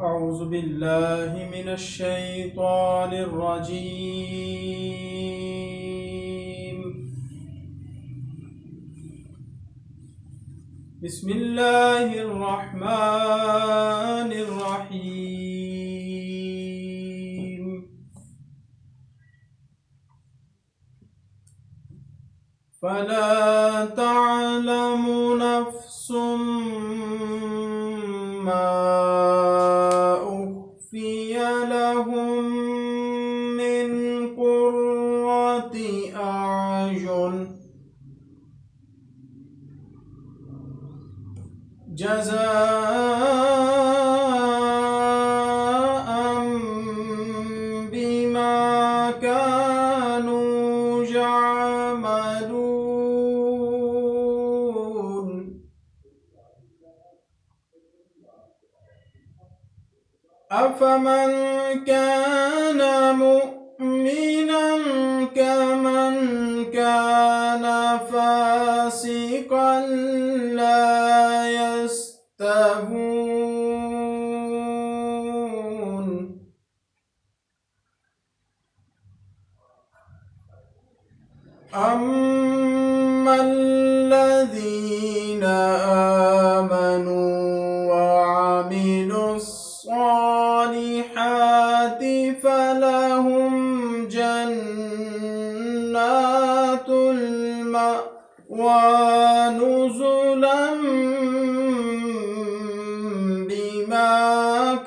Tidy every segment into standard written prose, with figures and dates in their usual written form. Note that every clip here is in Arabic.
أعوذ بالله من الشيطان الرجيم. بسم الله الرحمن الرحيم. فلا تعلم نفس ما أخفي لهم من قرة أعين جزاء بما كانوا يعملون. أفمن كان مؤمنا كمن كان فاسقا لا يستوون. أما الذين آمنوا وعملوا الصالحات فلهم جنات المأوى نزلا بما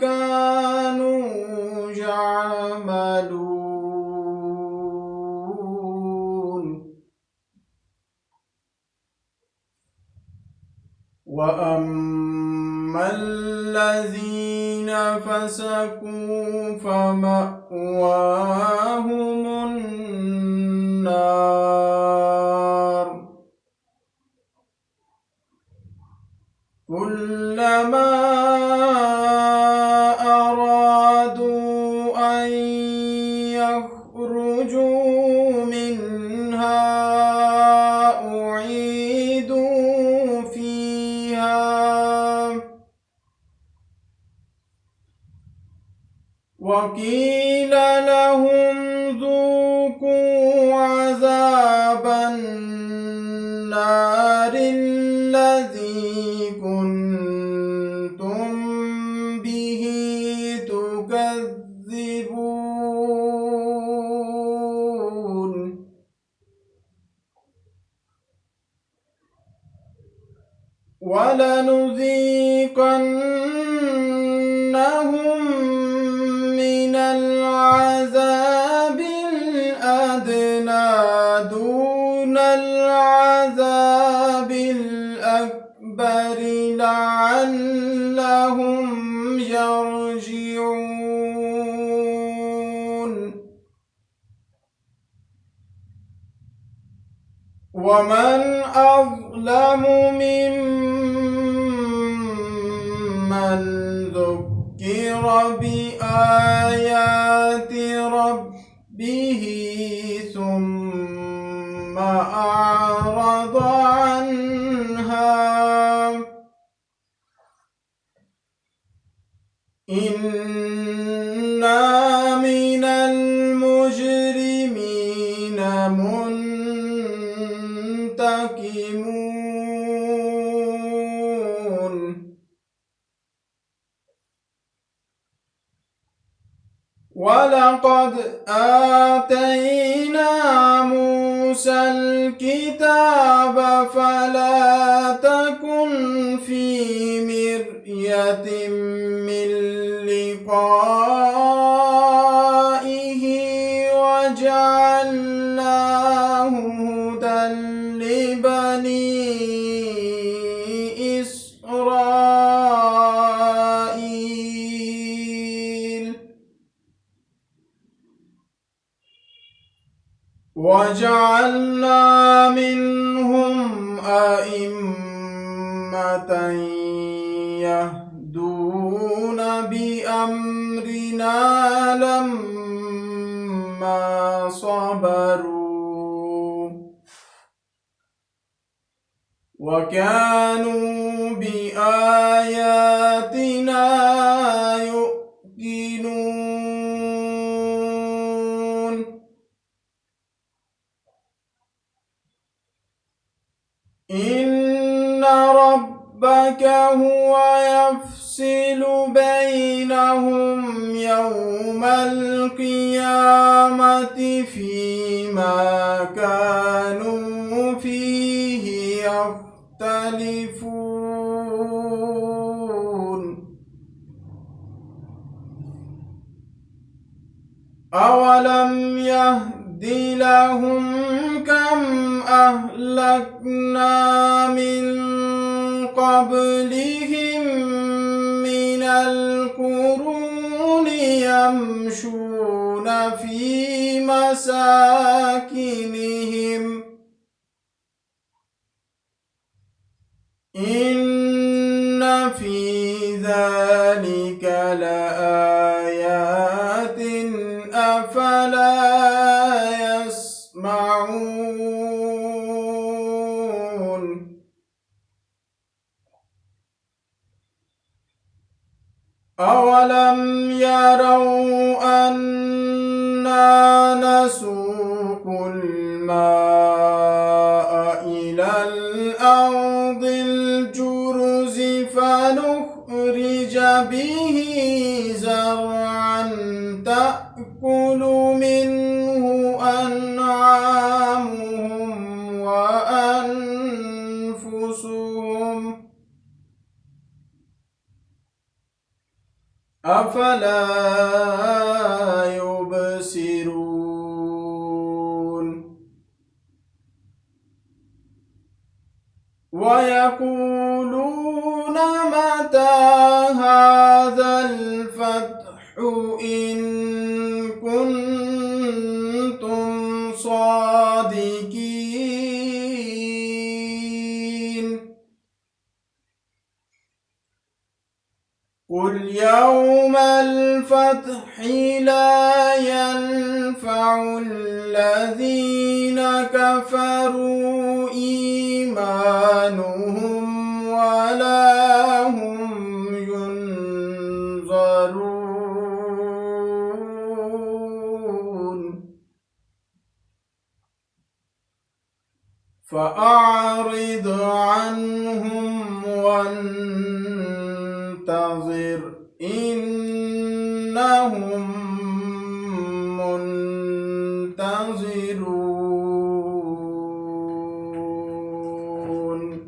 كانوا يعملون. وأما الذين فسقوا فمأواهم النار كلما أرادوا أن يخرجوا منها أعيدوا فيها وقيل لهم ذوقوا عذاب النار الذي كنتم به تكذبون. ولنذيقنهم من العذاب الأدنى دون العذاب الأكبر لعلهم يرجعون. ومن أظلم ممن ذكر بآيات ربه ثم أعرض عنها إنا من المجرمين منتقمون. ولقد آتينا موسى الكتاب فلا تكن في مرية من لقائه وجعلناه هدى لبني إسرائيل وجعلنا منهم أئمة يهدون بأمرنا لما صبروا وكانوا بآياتنا يؤمنون. ربك هو يفصل بينهم يوم القيامة فيما كانوا فيه يختلفون أولم يهد لهم كم أهلكنا من قبلهم من القرون يمشون في مساكنهم إن في ذلك لآيات أفلا يسمعون أولم يروا أنا نسوق الماء إلى الأرض الجرز فنخرج به زرعا تأكل منه أنعامهم وأنفسهم أفلا يبصرون ويقولون متى هذا الفتح إن كنتم صادقين قل يوم الفتح لا ينفع الذين كفروا إيمانهم ولا هم ينظرون فأعرض عنهم وانتظر إنهم منتظرون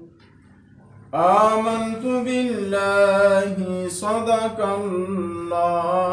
آمنت بالله صدق الله